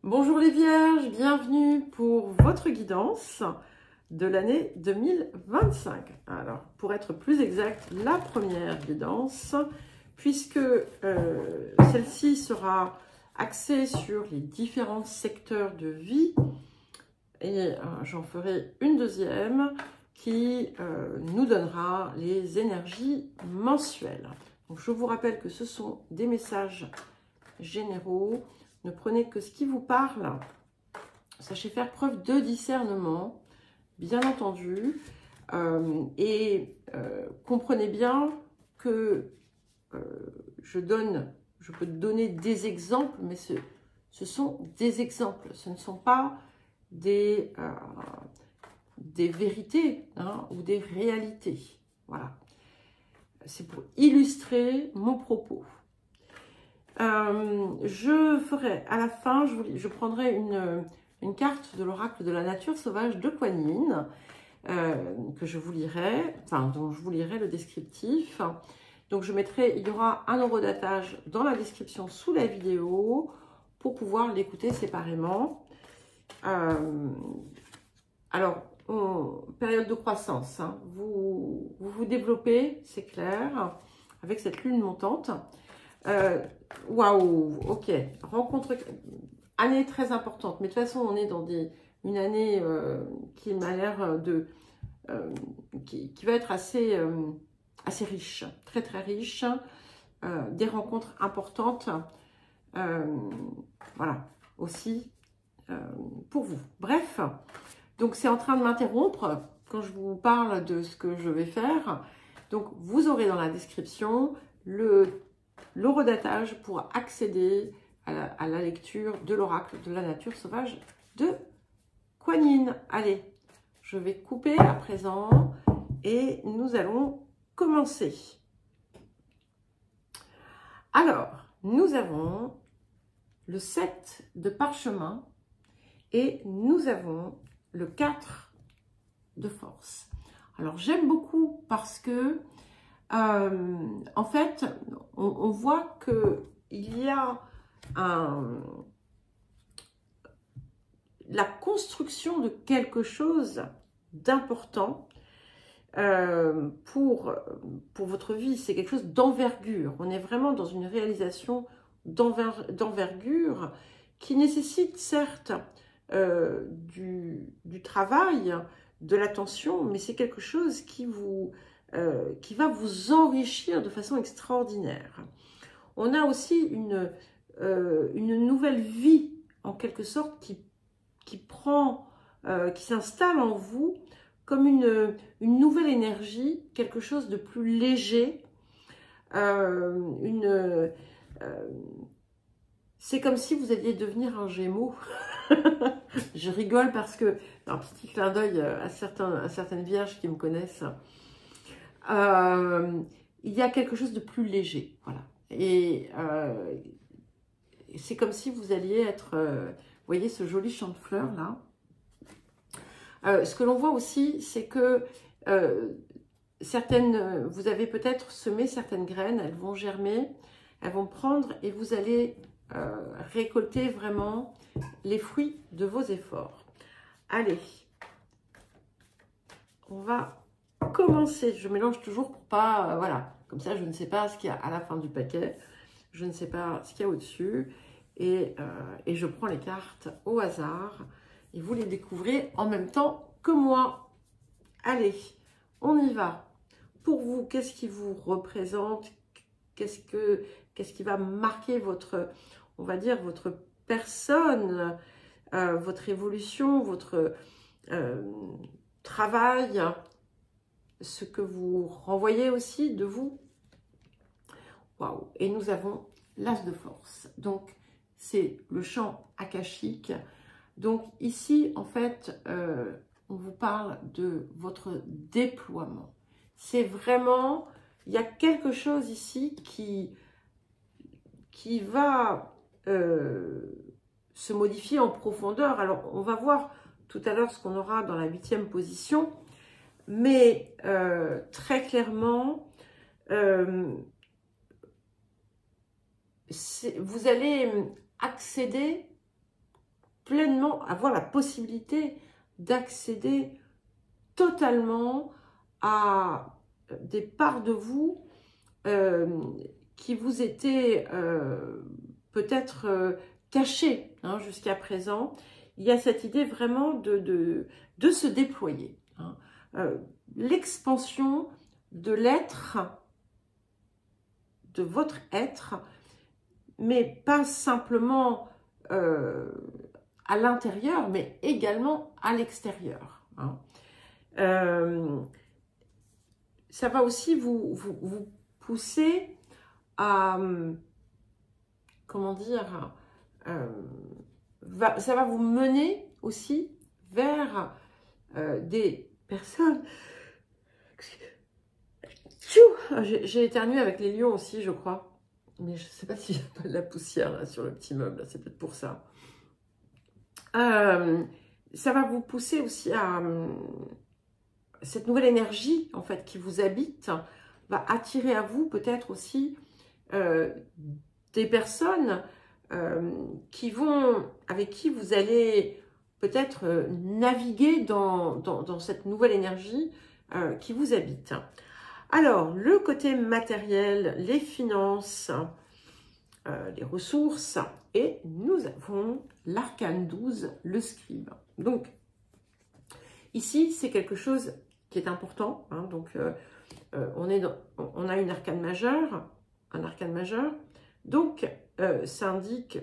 Bonjour les Vierges, bienvenue pour votre guidance de l'année 2025. Alors, pour être plus exact, la première guidance, puisque celle-ci sera axée sur les différents secteurs de vie, et j'en ferai une deuxième qui nous donnera les énergies mensuelles. Donc, je vous rappelle que ce sont des messages généraux. Ne prenez que ce qui vous parle. Sachez faire preuve de discernement, bien entendu. Comprenez bien que je peux donner des exemples, mais ce sont des exemples. Ce ne sont pas des vérités ou des réalités. Voilà. C'est pour illustrer mon propos. Je ferai à la fin, je prendrai une carte de l'oracle de la nature sauvage de Kuan Yin, que je vous lirai, dont je vous lirai le descriptif. Donc je mettrai, il y aura un horodatage dans la description sous la vidéo pour pouvoir l'écouter séparément. Alors, période de croissance, vous vous développez, c'est clair, avec cette lune montante. Waouh, ok, rencontre, année très importante, mais de toute façon on est dans une année qui m'a l'air qui va être assez riche, très très riche, des rencontres importantes, voilà, aussi pour vous. Bref, donc c'est en train de m'interrompre quand je vous parle de ce que je vais faire, donc vous aurez dans la description l'horodatage pour accéder à la lecture de l'oracle de la nature sauvage de Kuan Yin. Allez, je vais couper à présent et nous allons commencer. Alors, nous avons le 7 de parchemin et nous avons le 4 de force. Alors, j'aime beaucoup parce que en fait, on voit qu'il y a la construction de quelque chose d'important pour votre vie. C'est quelque chose d'envergure. On est vraiment dans une réalisation d'envergure qui nécessite certes du travail, de l'attention, mais c'est quelque chose qui va vous enrichir de façon extraordinaire. On a aussi une nouvelle vie, en quelque sorte, qui s'installe en vous comme une nouvelle énergie, quelque chose de plus léger. C'est comme si vous alliez devenir un Gémeaux. Je rigole parce que, un petit clin d'œil à certaines vierges qui me connaissent, il y a quelque chose de plus léger, voilà. Et c'est comme si vous alliez être, vous voyez ce joli champ de fleurs là. Ce que l'on voit aussi, c'est que vous avez peut-être semé certaines graines, elles vont germer, elles vont prendre et vous allez récolter vraiment les fruits de vos efforts. Allez, on va commencer. Je mélange toujours pour pas, voilà, comme ça je ne sais pas ce qu'il y a à la fin du paquet, je ne sais pas ce qu'il y a au-dessus, et je prends les cartes au hasard, et vous les découvrez en même temps que moi. Allez, on y va. Pour vous, qu'est-ce qui vous représente? Qu'est-ce qui va marquer votre, on va dire, votre personne, votre évolution, votre travail, ce que vous renvoyez aussi de vous. Waouh! Et nous avons l'as de force. Donc, c'est le champ akashique. Donc, ici, en fait, on vous parle de votre déploiement. C'est vraiment, il y a quelque chose ici qui va se modifier en profondeur. Alors, on va voir tout à l'heure ce qu'on aura dans la 8e position. Mais très clairement, vous allez accéder pleinement, avoir la possibilité d'accéder totalement à des parts de vous qui vous étaient peut-être cachées hein, jusqu'à présent. Il y a cette idée vraiment de se déployer. Hein. L'expansion de l'être, de votre être, mais pas simplement à l'intérieur, mais également à l'extérieur. Hein. Ça va aussi vous pousser à, comment dire, ça va vous mener aussi vers des personnes. J'ai éternué avec les lions aussi, je crois. Mais je ne sais pas s'il y a pas de la poussière là, sur le petit meuble, c'est peut-être pour ça. Ça va vous pousser aussi à... cette nouvelle énergie, en fait, qui vous habite, va attirer à vous peut-être aussi des personnes avec qui vous allez peut-être naviguer dans cette nouvelle énergie qui vous habite. Alors, le côté matériel, les finances, les ressources, et nous avons l'arcane 12, le scribe. Donc, ici, c'est quelque chose qui est important. Hein, donc, on a une arcane majeure, un arcane majeur. Donc, ça indique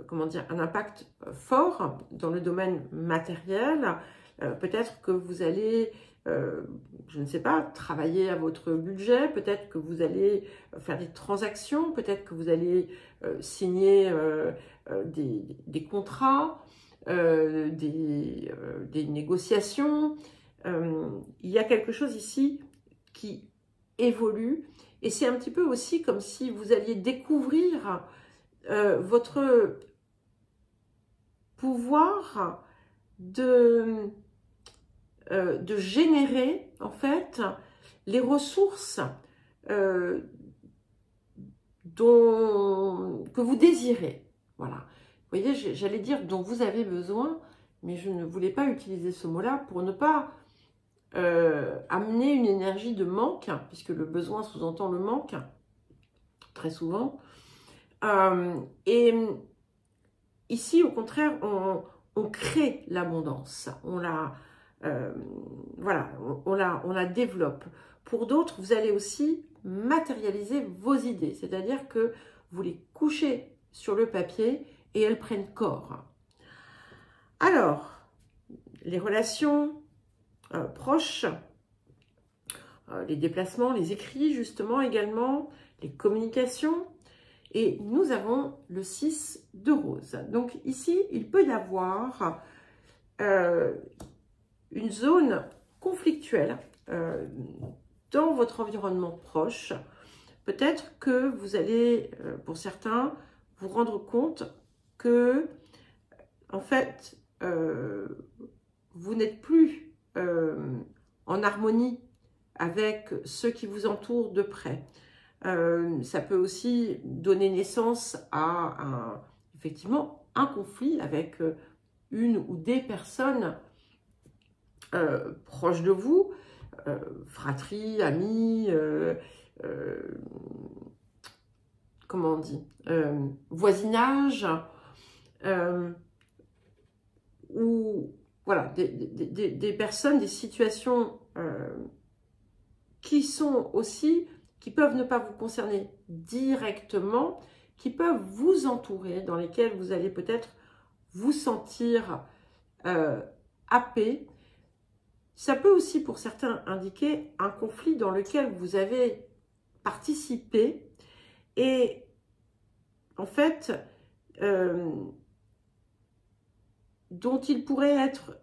comment dire, un impact fort dans le domaine matériel. Peut-être que vous allez, je ne sais pas, travailler à votre budget. Peut-être que vous allez faire des transactions. Peut-être que vous allez signer des contrats. Des négociations. Il y a quelque chose ici qui évolue et c'est un petit peu aussi comme si vous alliez découvrir votre pouvoir de générer en fait les ressources que vous désirez. Voilà. Vous voyez, j'allais dire dont vous avez besoin, mais je ne voulais pas utiliser ce mot-là pour ne pas amener une énergie de manque, puisque le besoin sous-entend le manque, très souvent. Et ici, au contraire, on crée l'abondance, voilà, on la développe. Pour d'autres, vous allez aussi matérialiser vos idées, c'est-à-dire que vous les couchez sur le papier et elles prennent corps. Alors, les relations proches, les déplacements, les écrits justement également, les communications. Et nous avons le 6 de rose. Donc ici, il peut y avoir une zone conflictuelle dans votre environnement proche. Peut-être que vous allez, pour certains, vous rendre compte que, en fait, vous n'êtes plus en harmonie avec ceux qui vous entourent de près. Ça peut aussi donner naissance à effectivement un conflit avec une ou des personnes proches de vous, fratrie, amis, comment on dit, voisinage, ou voilà, des personnes, des situations qui sont aussi, qui peuvent ne pas vous concerner directement, qui peuvent vous entourer, dans lesquelles vous allez peut-être vous sentir happé. Ça peut aussi pour certains indiquer un conflit dans lequel vous avez participé et en fait dont il pourrait être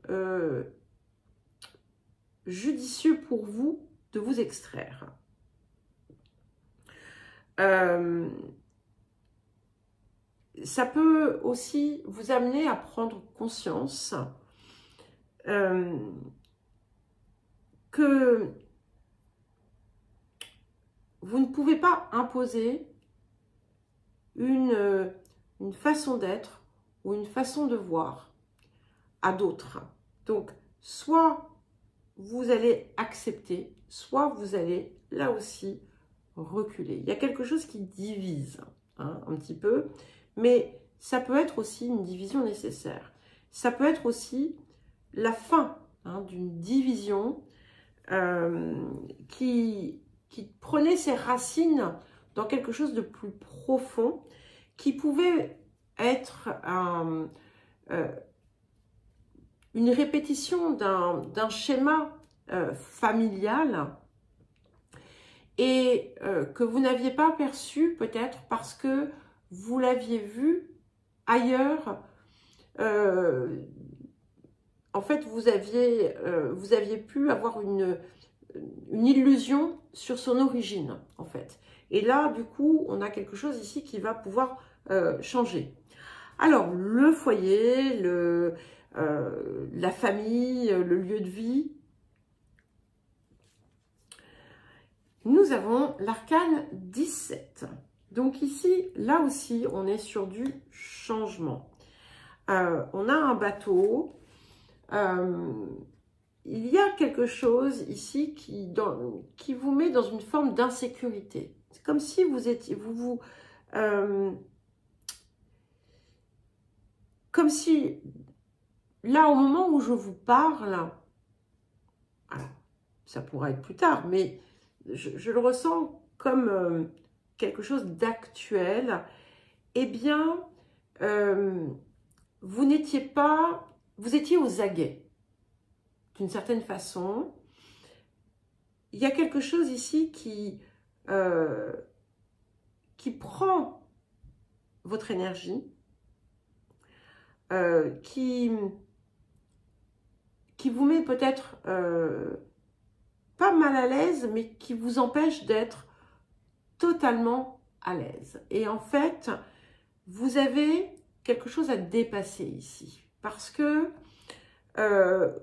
judicieux pour vous de vous extraire. Ça peut aussi vous amener à prendre conscience que vous ne pouvez pas imposer une une façon d'être ou une façon de voir à d'autres. Donc, soit vous allez accepter, soit vous allez, là aussi, reculer. Il y a quelque chose qui divise hein, un petit peu, mais ça peut être aussi une division nécessaire. Ça peut être aussi la fin hein, d'une division qui prenait ses racines dans quelque chose de plus profond, qui pouvait être une répétition d'un schéma familial et que vous n'aviez pas perçu peut-être parce que vous l'aviez vu ailleurs. En fait, vous aviez pu avoir une illusion sur son origine, en fait. Et là, du coup, on a quelque chose ici qui va pouvoir changer. Alors, le foyer, la famille, le lieu de vie. Nous avons l'arcane 17. Donc ici, là aussi, on est sur du changement. On a un bateau. Il y a quelque chose ici qui vous met dans une forme d'insécurité. C'est comme si vous étiez, comme si, là, au moment où je vous parle, alors, ça pourra être plus tard, mais je le ressens comme quelque chose d'actuel. Eh bien, vous étiez aux aguets. D'une certaine façon, il y a quelque chose ici qui prend votre énergie, qui vous met peut-être pas mal à l'aise, mais qui vous empêche d'être totalement à l'aise. Et en fait, vous avez quelque chose à dépasser ici, parce que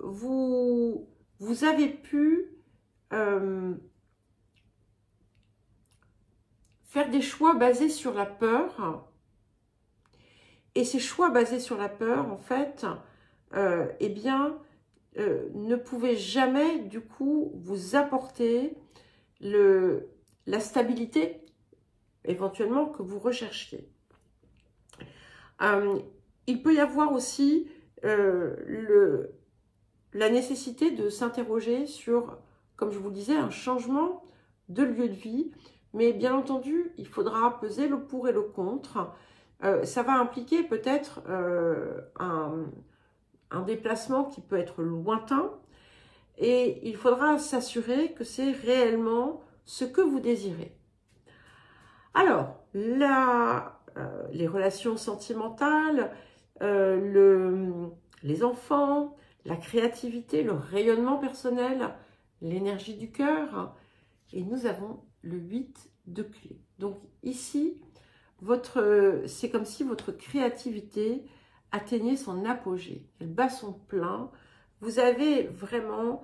vous avez pu faire des choix basés sur la peur. Et ces choix basés sur la peur, en fait, eh bien, ne pouvaient jamais, du coup, vous apporter la stabilité, éventuellement, que vous recherchiez. Il peut y avoir aussi la nécessité de s'interroger sur, comme je vous le disais, un changement de lieu de vie. Mais bien entendu, il faudra peser le pour et le contre. Ça va impliquer peut-être un déplacement qui peut être lointain. Et il faudra s'assurer que c'est réellement ce que vous désirez. Alors, les relations sentimentales, les enfants, la créativité, le rayonnement personnel, l'énergie du cœur. Et nous avons le 8 de clés. Donc ici, c'est comme si votre créativité atteignait son apogée. Elle bat son plein. Vous avez vraiment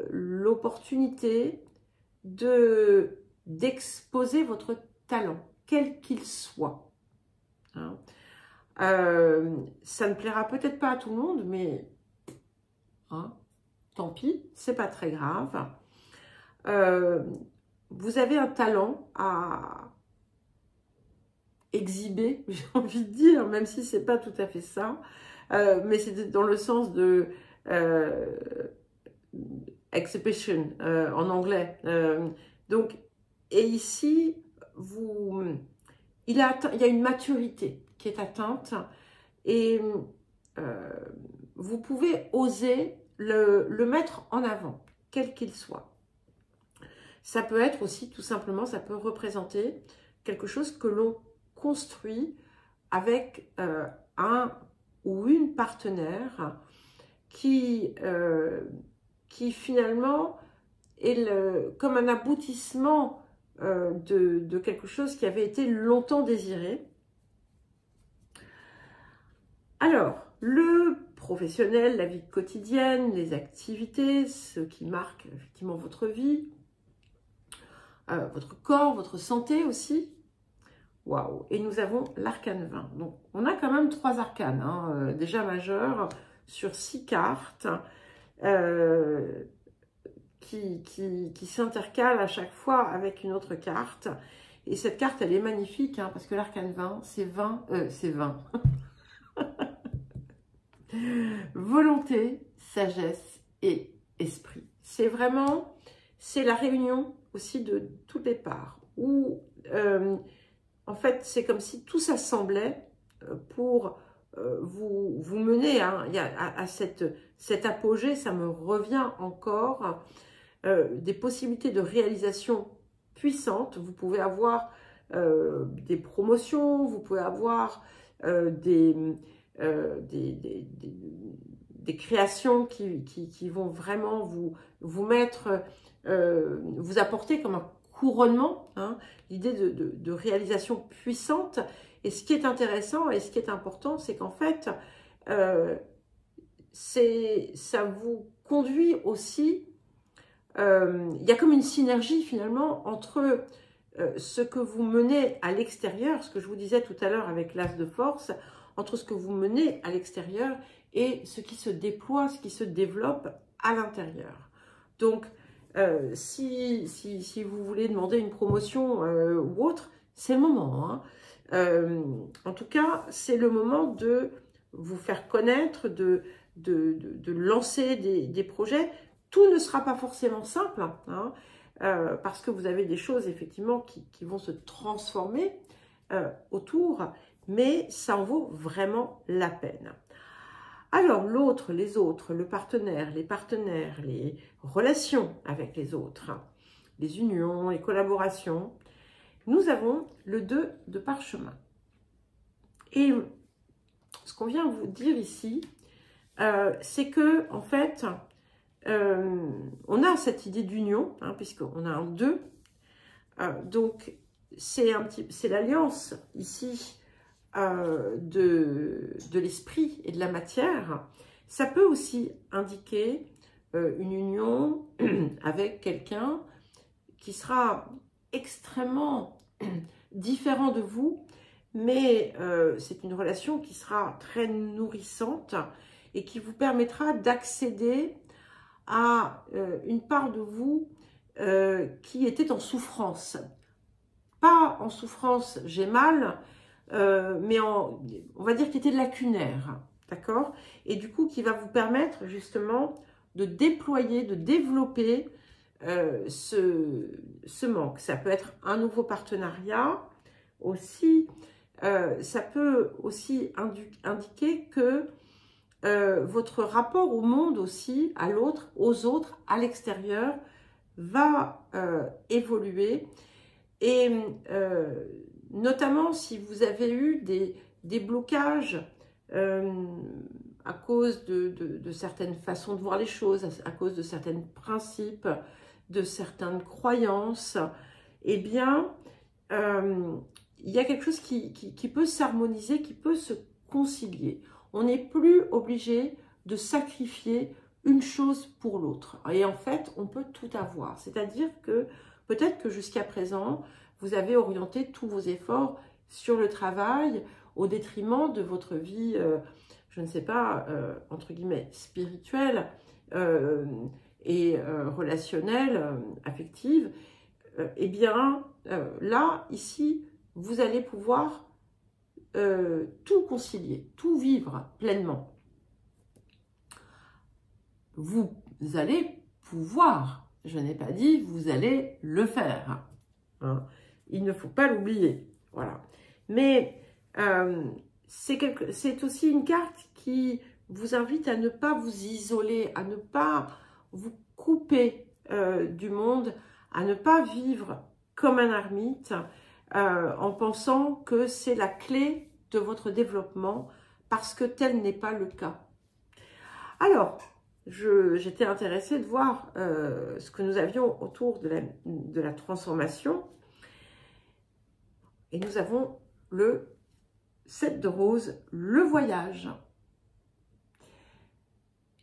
l'opportunité d'exposer votre talent, quel qu'il soit. Hein. Ça ne plaira peut-être pas à tout le monde, mais hein, tant pis, c'est pas très grave. Vous avez un talent à exhiber, j'ai envie de dire, même si c'est pas tout à fait ça, mais c'est dans le sens de exhibition en anglais. Donc, et ici, il y a une maturité qui est atteinte et vous pouvez oser le mettre en avant, quel qu'il soit. Ça peut être aussi, tout simplement, ça peut représenter quelque chose que l'on construit avec un ou une partenaire qui finalement est comme un aboutissement de quelque chose qui avait été longtemps désiré. Alors, le professionnel, la vie quotidienne, les activités, ce qui marque effectivement votre vie, votre corps, votre santé aussi. Waouh! Et nous avons l'arcane 20. Donc, on a quand même 3 arcanes, hein, déjà majeurs, sur 6 cartes, qui s'intercalent à chaque fois avec une autre carte. Et cette carte, elle est magnifique, hein, parce que l'arcane 20, c'est 20, c'est 20. Volonté, sagesse et esprit. C'est vraiment, c'est la réunion aussi de toutes les parts. Où, en fait, c'est comme si tout s'assemblait pour vous mener à cet apogée. Ça me revient encore. Des possibilités de réalisation puissantes. Vous pouvez avoir des promotions, vous pouvez avoir des créations qui vont vraiment vous mettre, vous apporter comme un couronnement, hein, l'idée de réalisation puissante. Et ce qui est intéressant et ce qui est important, c'est qu'en fait, ça vous conduit aussi, il y a comme une synergie finalement entre ce que vous menez à l'extérieur, ce que je vous disais tout à l'heure avec l'as de force, entre ce que vous menez à l'extérieur et ce qui se déploie, ce qui se développe à l'intérieur. Donc, si vous voulez demander une promotion ou autre, c'est le moment, hein. En tout cas, c'est le moment de vous faire connaître, de lancer des projets. Tout ne sera pas forcément simple, hein, parce que vous avez des choses effectivement qui vont se transformer autour, mais ça en vaut vraiment la peine. Alors l'autre, les autres, le partenaire, les partenaires, les relations avec les autres, les unions, les collaborations, nous avons le 2 de parchemin. Et ce qu'on vient vous dire ici, c'est que en fait, on a cette idée d'union, hein, puisqu'on a un 2. Donc, c'est l'alliance ici de l'esprit et de la matière. Ça peut aussi indiquer une union avec quelqu'un qui sera extrêmement différent de vous, mais c'est une relation qui sera très nourrissante et qui vous permettra d'accéder à une part de vous qui était en souffrance. Pas en souffrance, j'ai mal, mais on va dire qu'il était lacunaire, d'accord? Et du coup, qui va vous permettre justement de déployer, de développer ce manque. Ça peut être un nouveau partenariat aussi. Ça peut aussi indiquer que votre rapport au monde aussi, à l'autre, aux autres, à l'extérieur, va évoluer. Et notamment si vous avez eu des blocages à cause de certaines façons de voir les choses, à cause de certains principes, de certaines croyances, eh bien, il y a quelque chose qui peut s'harmoniser, qui peut se concilier. On n'est plus obligé de sacrifier une chose pour l'autre. Et en fait, on peut tout avoir. C'est-à-dire que peut-être que jusqu'à présent, vous avez orienté tous vos efforts sur le travail au détriment de votre vie, je ne sais pas, entre guillemets, spirituelle et relationnelle, affective. Eh bien, là, ici, vous allez pouvoir tout concilier, tout vivre pleinement. Vous allez pouvoir, je n'ai pas dit vous allez le faire, hein. Il ne faut pas l'oublier, voilà. Mais c'est aussi une carte qui vous invite à ne pas vous isoler, à ne pas vous couper du monde, à ne pas vivre comme un ermite en pensant que c'est la clé de votre développement, parce que tel n'est pas le cas. Alors, j'étais intéressée de voir ce que nous avions autour de la transformation. Et nous avons le 7 de rose, le voyage.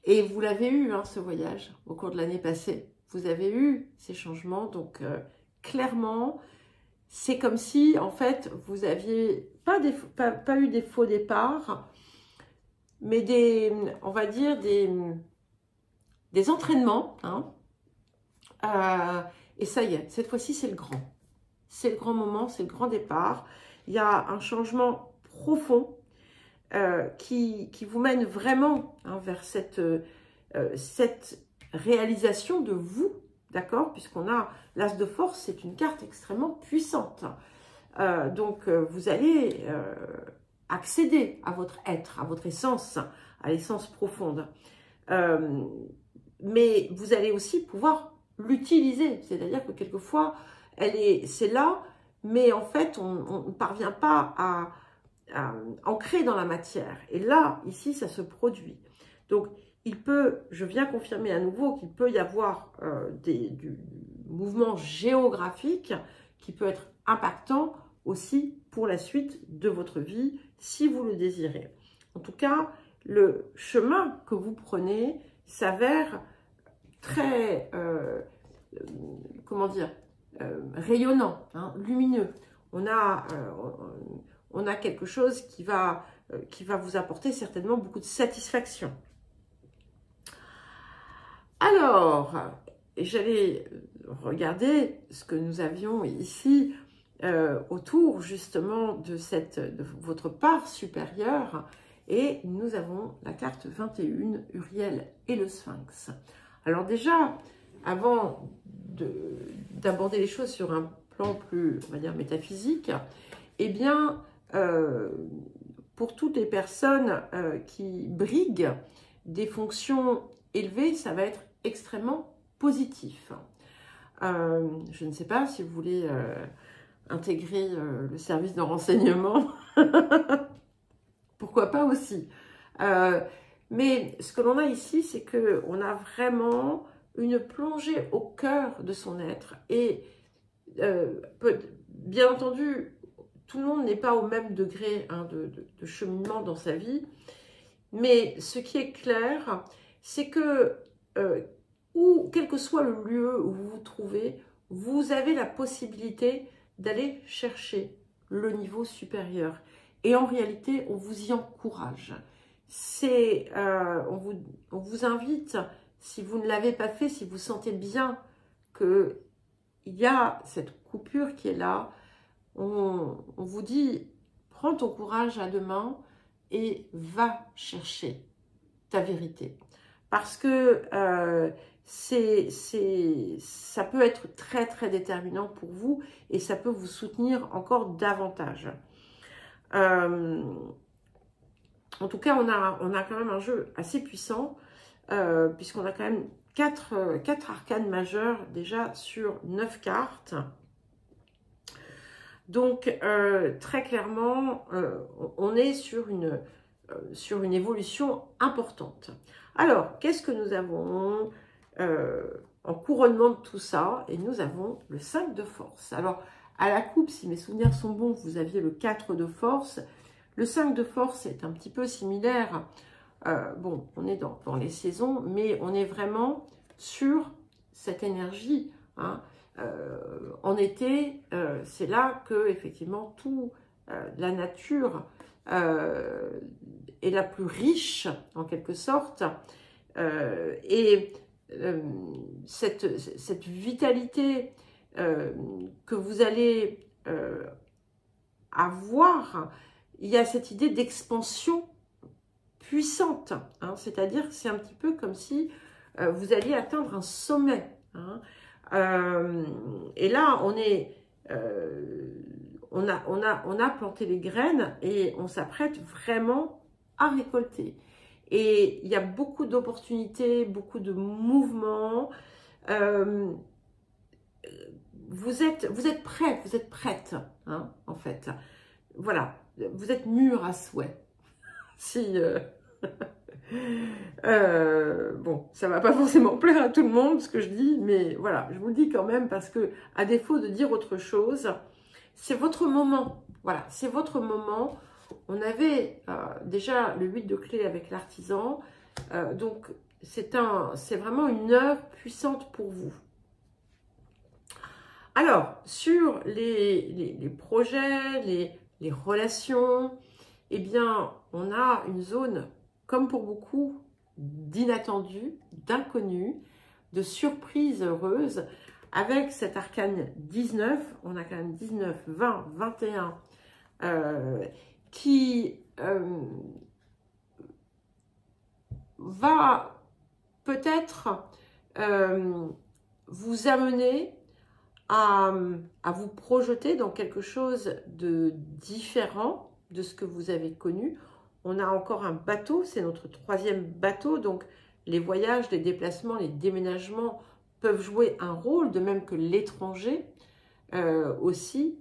Et vous l'avez eu, hein, ce voyage, au cours de l'année passée. Vous avez eu ces changements, donc clairement, c'est comme si, en fait, vous n'aviez pas eu des faux départs, mais on va dire, des entraînements. Hein. Et ça y est, cette fois-ci, c'est le grand. C'est le grand moment, c'est le grand départ. Il y a un changement profond qui vous mène vraiment hein, vers cette réalisation de vous, d'accord? Puisqu'on a l'As de force, c'est une carte extrêmement puissante. Donc, vous allez accéder à votre être, à votre essence, à l'essence profonde. Mais vous allez aussi pouvoir l'utiliser. C'est-à-dire que quelquefois, c'est là, mais en fait, on ne parvient pas à ancrer dans la matière. Et là, ici, ça se produit. Donc, je viens confirmer à nouveau qu'il peut y avoir du mouvement géographique qui peut être impactant aussi pour la suite de votre vie, si vous le désirez. En tout cas, le chemin que vous prenez s'avère très, comment dire, rayonnant, hein, lumineux. On a quelque chose qui va vous apporter certainement beaucoup de satisfaction. Alors, j'allais regarder ce que nous avions ici autour justement de votre part supérieure. Et nous avons la carte 21, Uriel et le Sphinx. Alors déjà, avant d'aborder les choses sur un plan plus, on va dire, métaphysique, eh bien, pour toutes les personnes qui briguent des fonctions élevées, ça va être extrêmement positif. Je ne sais pas si vous voulez intégrer le service de renseignement. Pourquoi pas aussi. Mais ce que l'on a ici, c'est qu'on a vraiment une plongée au cœur de son être. Et bien entendu, tout le monde n'est pas au même degré hein, de cheminement dans sa vie. Mais ce qui est clair, c'est que, quel que soit le lieu où vous vous trouvez, vous avez la possibilité d'aller chercher le niveau supérieur. Et en réalité, on vous y encourage. On vous invite, si vous ne l'avez pas fait, si vous sentez bien qu'il y a cette coupure qui est là, on vous dit, prends ton courage à deux mains et va chercher ta vérité. Parce que ça peut être très, très déterminant pour vous et ça peut vous soutenir encore davantage. En tout cas, on a quand même un jeu assez puissant, puisqu'on a quand même 4 arcanes majeures déjà sur 9 cartes. Donc, très clairement, on est sur une évolution importante. Alors, qu'est-ce que nous avons en couronnement de tout ça? Et nous avons le 5 de force. Alors, à la coupe, si mes souvenirs sont bons, vous aviez le 4 de force. Le 5 de force est un petit peu similaire. Bon, on est dans les saisons, mais on est vraiment sur cette énergie. Hein. En été, c'est là que, effectivement, tout la nature est la plus riche, en quelque sorte. Et cette vitalité que vous allez avoir, il y a cette idée d'expansion puissante, hein, c'est-à-dire que c'est un petit peu comme si vous alliez atteindre un sommet. Hein. Et là, on a planté les graines et on s'apprête vraiment à récolter. Et il y a beaucoup d'opportunités, beaucoup de mouvements. Vous êtes prêts, vous êtes prêtes, hein, en fait. Voilà, vous êtes mûrs à souhait. Si, bon, ça va pas forcément plaire à tout le monde ce que je dis, mais voilà, je vous le dis quand même parce que, à défaut de dire autre chose, c'est votre moment. Voilà, c'est votre moment. On avait déjà le 8 de clé avec l'artisan, donc c'est vraiment une heure puissante pour vous. Alors, sur les projets, les relations, eh bien, on a une zone, comme pour beaucoup, d'inattendu, d'inconnu, de surprise heureuse. Avec cet arcane 19, on a quand même 19, 20, 21, qui va peut-être vous amener à vous projeter dans quelque chose de différent de ce que vous avez connu. On a encore un bateau, c'est notre 3e bateau, donc les voyages, les déplacements, les déménagements peuvent jouer un rôle, de même que l'étranger aussi.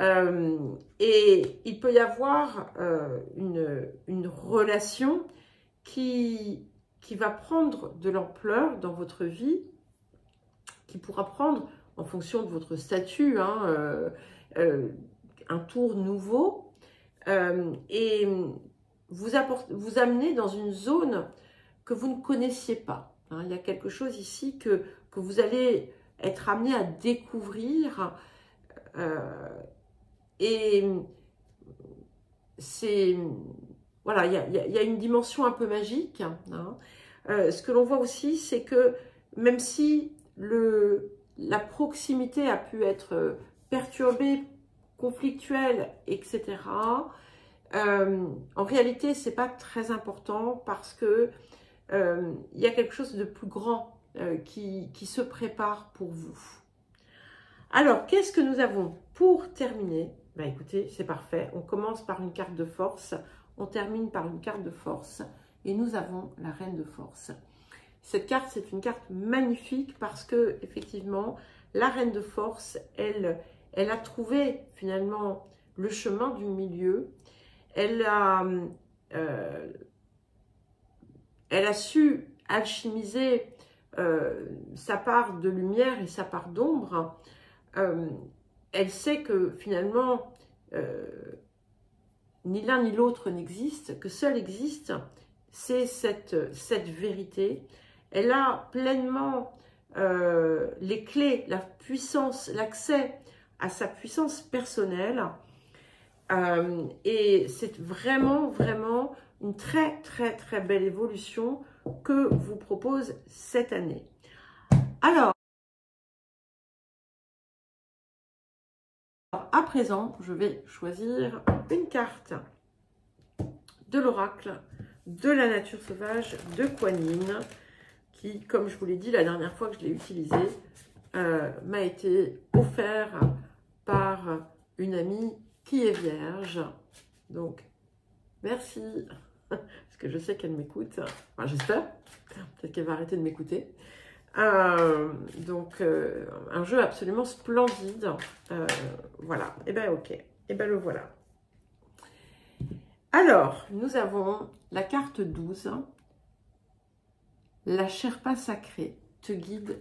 Et il peut y avoir une relation qui va prendre de l'ampleur dans votre vie, qui pourra prendre, en fonction de votre statut, un tour nouveau, et vous amener dans une zone que vous ne connaissiez pas. Hein. Il y a quelque chose ici que vous allez être amené à découvrir, et c'est... Voilà, il y a une dimension un peu magique. Hein. Ce que l'on voit aussi, c'est que même si la proximité a pu être perturbée, conflictuelle, etc., en réalité, ce n'est pas très important parce que il y a quelque chose de plus grand qui se prépare pour vous. Alors, qu'est-ce que nous avons pour terminer? Ben, écoutez, c'est parfait. On commence par une carte de force. On termine par une carte de force et nous avons la reine de force. Cette carte, c'est une carte magnifique parce que, effectivement, la reine de force, elle a trouvé finalement le chemin du milieu. Elle a su alchimiser sa part de lumière et sa part d'ombre. Elle sait que finalement, ni l'un ni l'autre n'existe, que seul existe, c'est cette vérité. Elle a pleinement les clés, la puissance, l'accès à sa puissance personnelle. Et c'est vraiment, vraiment une très, très, très belle évolution que vous propose cette année. Alors, à présent, je vais choisir une carte de l'oracle de la nature sauvage de Kuan Yin, qui, comme je vous l'ai dit la dernière fois que je l'ai utilisé, m'a été offert par une amie qui est vierge. Donc, merci, parce que je sais qu'elle m'écoute. Enfin, j'espère. Peut-être qu'elle va arrêter de m'écouter. Donc, un jeu absolument splendide. Voilà. Et ben ok. Et ben le voilà. Alors, nous avons la carte 12. La Sherpa sacrée te guide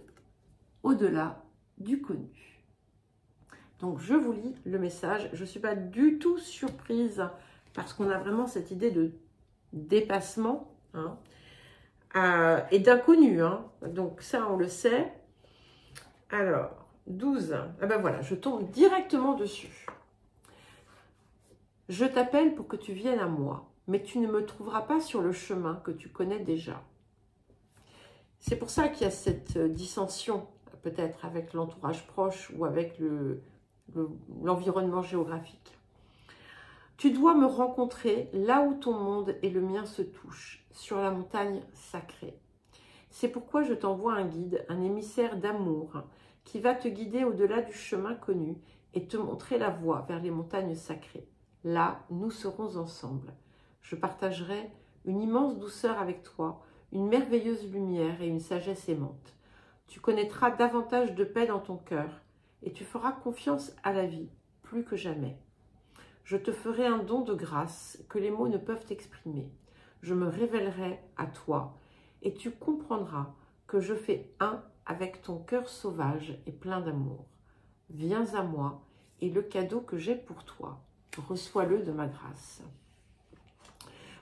au-delà du connu. Donc, je vous lis le message. Je ne suis pas du tout surprise parce qu'on a vraiment cette idée de dépassement, hein, et d'inconnu. Hein. Donc, ça, on le sait. Alors, 12. Ah ben voilà, je tombe directement dessus. Je t'appelle pour que tu viennes à moi, mais tu ne me trouveras pas sur le chemin que tu connais déjà. C'est pour ça qu'il y a cette dissension, peut-être avec l'entourage proche ou avec l'environnement géographique. Tu dois me rencontrer là où ton monde et le mien se touchent, sur la montagne sacrée. C'est pourquoi je t'envoie un guide, un émissaire d'amour, qui va te guider au-delà du chemin connu et te montrer la voie vers les montagnes sacrées. Là, nous serons ensemble. Je partagerai une immense douceur avec toi, une merveilleuse lumière et une sagesse aimante. Tu connaîtras davantage de paix dans ton cœur et tu feras confiance à la vie, plus que jamais. Je te ferai un don de grâce que les mots ne peuvent exprimer. Je me révélerai à toi et tu comprendras que je fais un avec ton cœur sauvage et plein d'amour. Viens à moi et le cadeau que j'ai pour toi, reçois-le de ma grâce.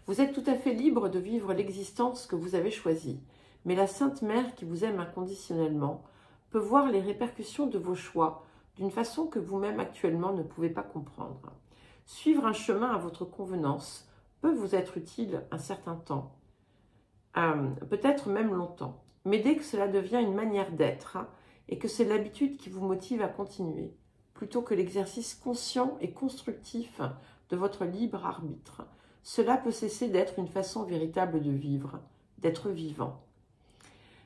Vous êtes tout à fait libre de vivre l'existence que vous avez choisie, mais la Sainte Mère qui vous aime inconditionnellement peut voir les répercussions de vos choix d'une façon que vous-même actuellement ne pouvez pas comprendre. Suivre un chemin à votre convenance peut vous être utile un certain temps, peut-être même longtemps. Mais dès que cela devient une manière d'être et que c'est l'habitude qui vous motive à continuer, plutôt que l'exercice conscient et constructif de votre libre arbitre, cela peut cesser d'être une façon véritable de vivre, d'être vivant.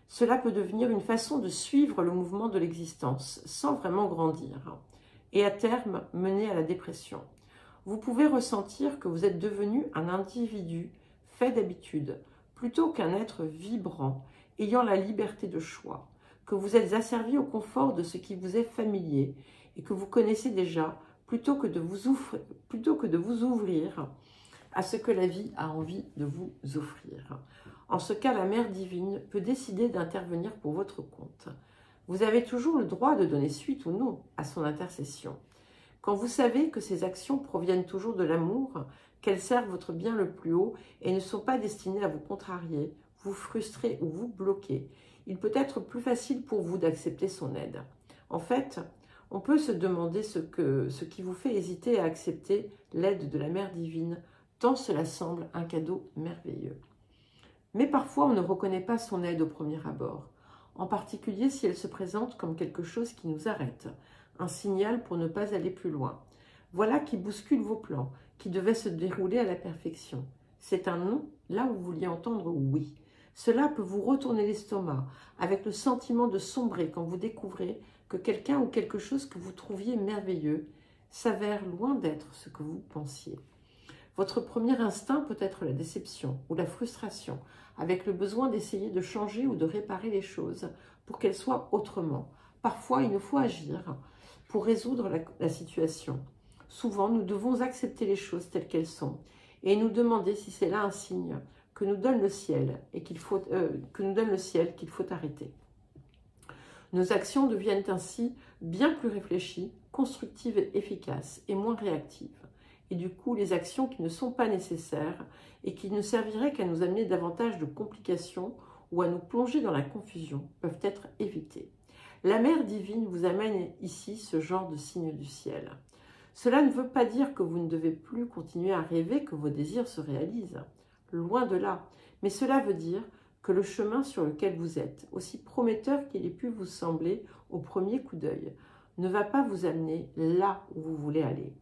Cela peut devenir une façon de suivre le mouvement de l'existence sans vraiment grandir et à terme mener à la dépression. Vous pouvez ressentir que vous êtes devenu un individu fait d'habitude plutôt qu'un être vibrant ayant la liberté de choix, que vous êtes asservi au confort de ce qui vous est familier et que vous connaissez déjà plutôt que de vous ouvrir à ce que la vie a envie de vous offrir. En ce cas, la Mère divine peut décider d'intervenir pour votre compte. Vous avez toujours le droit de donner suite ou non à son intercession. Quand vous savez que ces actions proviennent toujours de l'amour, qu'elles servent votre bien le plus haut et ne sont pas destinées à vous contrarier, vous frustrer ou vous bloquer, il peut être plus facile pour vous d'accepter son aide. En fait, on peut se demander ce qui vous fait hésiter à accepter l'aide de la Mère divine, tant cela semble un cadeau merveilleux. Mais parfois, on ne reconnaît pas son aide au premier abord, en particulier si elle se présente comme quelque chose qui nous arrête, un signal pour ne pas aller plus loin. Voilà qui bouscule vos plans, qui devaient se dérouler à la perfection. C'est un non là où vous vouliez entendre oui. Cela peut vous retourner l'estomac, avec le sentiment de sombrer quand vous découvrez que quelqu'un ou quelque chose que vous trouviez merveilleux s'avère loin d'être ce que vous pensiez. Votre premier instinct peut être la déception ou la frustration, avec le besoin d'essayer de changer ou de réparer les choses pour qu'elles soient autrement. Parfois, il nous faut agir pour résoudre la situation. Souvent, nous devons accepter les choses telles qu'elles sont et nous demander si c'est là un signe que nous donne le ciel et qu'il faut arrêter. Nos actions deviennent ainsi bien plus réfléchies, constructives et efficaces et moins réactives. Et du coup, les actions qui ne sont pas nécessaires et qui ne serviraient qu'à nous amener davantage de complications ou à nous plonger dans la confusion peuvent être évitées. La Mère divine vous amène ici ce genre de signe du ciel. Cela ne veut pas dire que vous ne devez plus continuer à rêver que vos désirs se réalisent. Loin de là. Mais cela veut dire que le chemin sur lequel vous êtes, aussi prometteur qu'il ait pu vous sembler au premier coup d'œil, ne va pas vous amener là où vous voulez aller.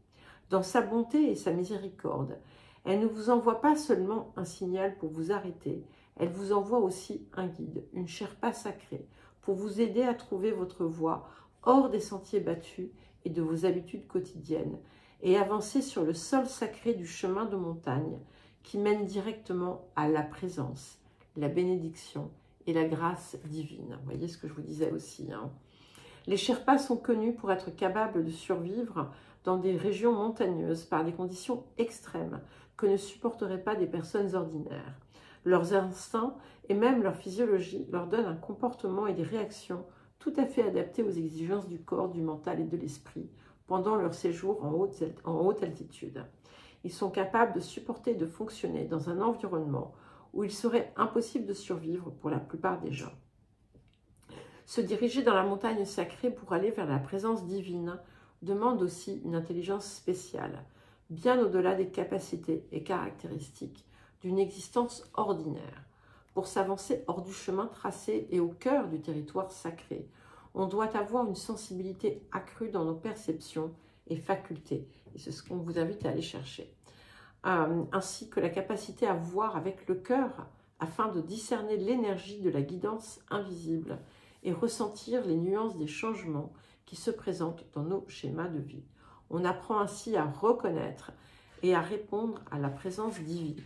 Dans sa bonté et sa miséricorde, elle ne vous envoie pas seulement un signal pour vous arrêter, elle vous envoie aussi un guide, une Sherpa sacrée, pour vous aider à trouver votre voie hors des sentiers battus et de vos habitudes quotidiennes, et avancer sur le sol sacré du chemin de montagne qui mène directement à la présence, la bénédiction et la grâce divine. Vous voyez ce que je vous disais aussi. Les Sherpas sont connus pour être capables de survivre dans des régions montagneuses par des conditions extrêmes que ne supporteraient pas des personnes ordinaires. Leurs instincts et même leur physiologie leur donnent un comportement et des réactions tout à fait adaptés aux exigences du corps, du mental et de l'esprit pendant leur séjour en haute altitude. Ils sont capables de supporter et de fonctionner dans un environnement où il serait impossible de survivre pour la plupart des gens. Se diriger dans la montagne sacrée pour aller vers la présence divine demande aussi une intelligence spéciale, bien au-delà des capacités et caractéristiques d'une existence ordinaire. Pour s'avancer hors du chemin tracé et au cœur du territoire sacré, on doit avoir une sensibilité accrue dans nos perceptions et facultés. Et c'est ce qu'on vous invite à aller chercher. Ainsi que la capacité à voir avec le cœur afin de discerner l'énergie de la guidance invisible et ressentir les nuances des changements qui se présentent dans nos schémas de vie. On apprend ainsi à reconnaître et à répondre à la présence divine,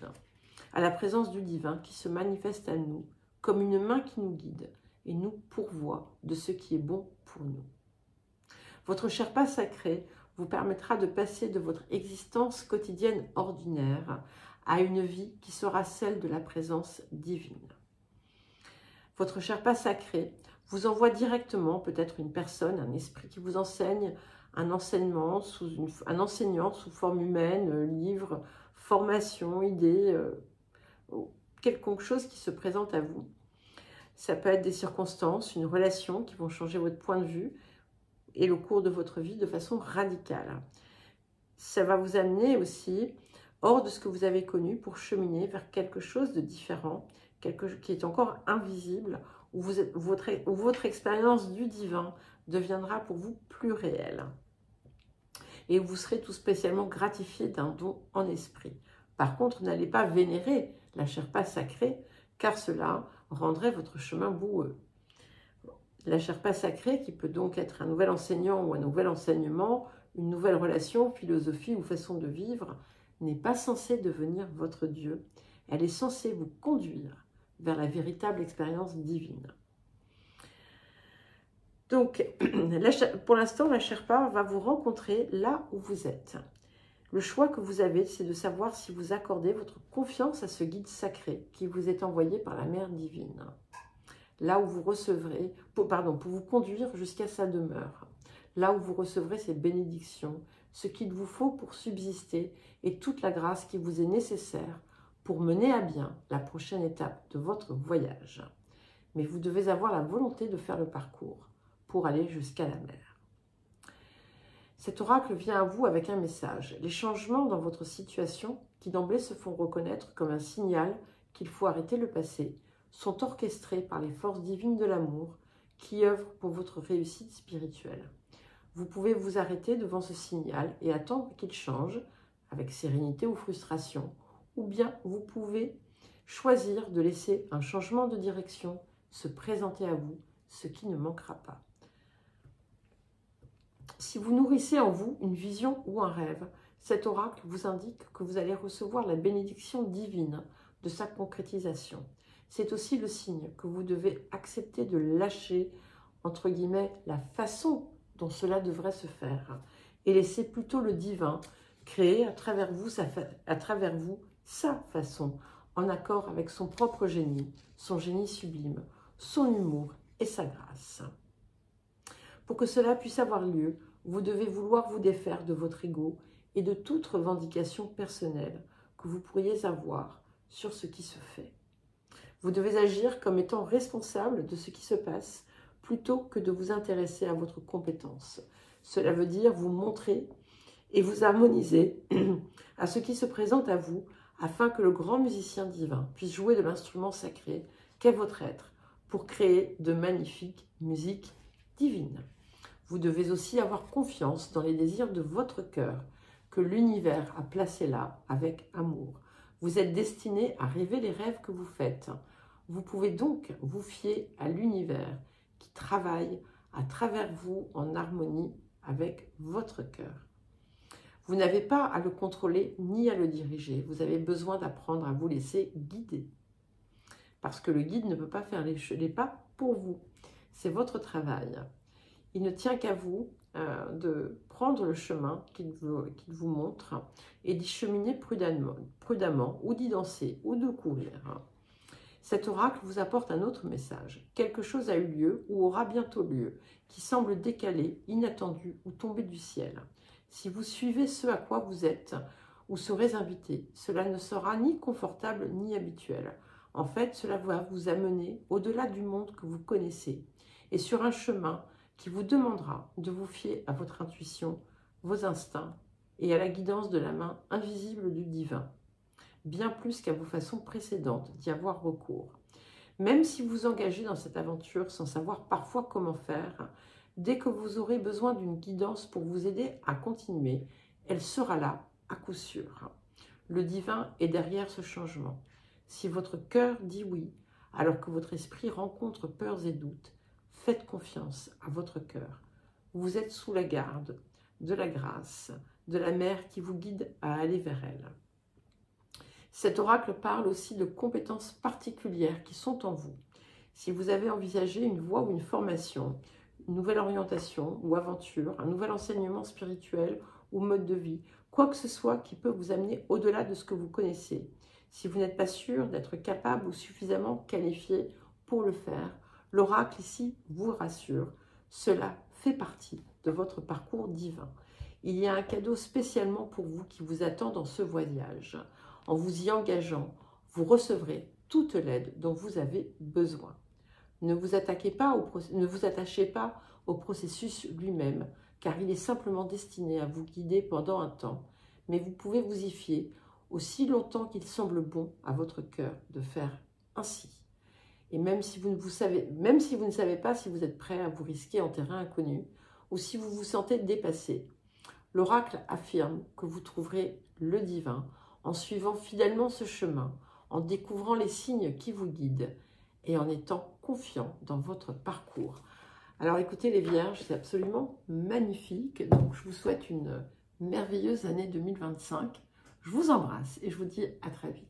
à la présence du divin qui se manifeste à nous comme une main qui nous guide et nous pourvoit de ce qui est bon pour nous. Votre Sherpa sacré vous permettra de passer de votre existence quotidienne ordinaire à une vie qui sera celle de la présence divine. Votre Sherpa sacré vous envoie directement peut-être une personne, un esprit qui vous enseigne un enseignant sous forme humaine, livre, formation, idée, quelconque chose qui se présente à vous. Ça peut être des circonstances, une relation qui vont changer votre point de vue et le cours de votre vie de façon radicale. Ça va vous amener aussi hors de ce que vous avez connu pour cheminer vers quelque chose de différent, quelque chose qui est encore invisible, où votre expérience du divin deviendra pour vous plus réelle. Et vous serez tout spécialement gratifié d'un don en esprit. Par contre, n'allez pas vénérer la Sherpa sacrée, car cela rendrait votre chemin boueux. La Sherpa sacrée, qui peut donc être un nouvel enseignant ou un nouvel enseignement, une nouvelle relation, philosophie ou façon de vivre, n'est pas censée devenir votre Dieu. Elle est censée vous conduire vers la véritable expérience divine. Donc, pour l'instant, la Sherpa va vous rencontrer là où vous êtes. Le choix que vous avez, c'est de savoir si vous accordez votre confiance à ce guide sacré qui vous est envoyé par la Mère divine. Là où vous recevrez, pour vous conduire jusqu'à sa demeure. Là où vous recevrez ses bénédictions, ce qu'il vous faut pour subsister et toute la grâce qui vous est nécessaire pour mener à bien la prochaine étape de votre voyage. Mais vous devez avoir la volonté de faire le parcours pour aller jusqu'à la mer. Cet oracle vient à vous avec un message. Les changements dans votre situation, qui d'emblée se font reconnaître comme un signal qu'il faut arrêter le passé, sont orchestrés par les forces divines de l'amour qui œuvrent pour votre réussite spirituelle. Vous pouvez vous arrêter devant ce signal et attendre qu'il change, avec sérénité ou frustration, ou bien vous pouvez choisir de laisser un changement de direction se présenter à vous, ce qui ne manquera pas. Si vous nourrissez en vous une vision ou un rêve, cet oracle vous indique que vous allez recevoir la bénédiction divine de sa concrétisation. C'est aussi le signe que vous devez accepter de lâcher, entre guillemets, la façon dont cela devrait se faire et laisser plutôt le divin créer à travers vous sa façon, en accord avec son propre génie, son génie sublime, son humour et sa grâce. Pour que cela puisse avoir lieu, vous devez vouloir vous défaire de votre ego et de toute revendication personnelle que vous pourriez avoir sur ce qui se fait. Vous devez agir comme étant responsable de ce qui se passe plutôt que de vous intéresser à votre compétence. Cela veut dire vous montrer et vous harmoniser à ce qui se présente à vous afin que le grand musicien divin puisse jouer de l'instrument sacré qu'est votre être pour créer de magnifiques musiques divines. Vous devez aussi avoir confiance dans les désirs de votre cœur que l'univers a placés là avec amour. Vous êtes destiné à rêver les rêves que vous faites. Vous pouvez donc vous fier à l'univers qui travaille à travers vous en harmonie avec votre cœur. Vous n'avez pas à le contrôler ni à le diriger. Vous avez besoin d'apprendre à vous laisser guider. Parce que le guide ne peut pas faire les pas pour vous. C'est votre travail. Il ne tient qu'à vous de prendre le chemin qu'il vous montre et d'y cheminer prudemment ou d'y danser ou de courir. Cet oracle vous apporte un autre message. Quelque chose a eu lieu ou aura bientôt lieu qui semble décalé, inattendu ou tombé du ciel. Si vous suivez ce à quoi vous êtes ou serez invité, cela ne sera ni confortable ni habituel. En fait, cela va vous amener au-delà du monde que vous connaissez et sur un chemin qui vous demandera de vous fier à votre intuition, vos instincts et à la guidance de la main invisible du divin, bien plus qu'à vos façons précédentes d'y avoir recours. Même si vous vous engagez dans cette aventure sans savoir parfois comment faire, dès que vous aurez besoin d'une guidance pour vous aider à continuer, elle sera là à coup sûr. Le divin est derrière ce changement. Si votre cœur dit oui, alors que votre esprit rencontre peurs et doutes, faites confiance à votre cœur. Vous êtes sous la garde de la grâce, de la mère qui vous guide à aller vers elle. Cet oracle parle aussi de compétences particulières qui sont en vous. Si vous avez envisagé une voie ou une formation, une nouvelle orientation ou aventure, un nouvel enseignement spirituel ou mode de vie, quoi que ce soit qui peut vous amener au-delà de ce que vous connaissez. Si vous n'êtes pas sûr d'être capable ou suffisamment qualifié pour le faire, l'oracle ici vous rassure. Cela fait partie de votre parcours divin. Il y a un cadeau spécialement pour vous qui vous attend dans ce voyage. En vous y engageant, vous recevrez toute l'aide dont vous avez besoin. Ne vous attachez pas au processus lui-même, car il est simplement destiné à vous guider pendant un temps, mais vous pouvez vous y fier aussi longtemps qu'il semble bon à votre cœur de faire ainsi. Et même si vous ne savez pas si vous êtes prêt à vous risquer en terrain inconnu, ou si vous vous sentez dépassé, l'oracle affirme que vous trouverez le divin en suivant fidèlement ce chemin, en découvrant les signes qui vous guident et en étant confiant dans votre parcours. Alors écoutez les Vierges, c'est absolument magnifique. Donc je vous souhaite une merveilleuse année 2025. Je vous embrasse et je vous dis à très vite.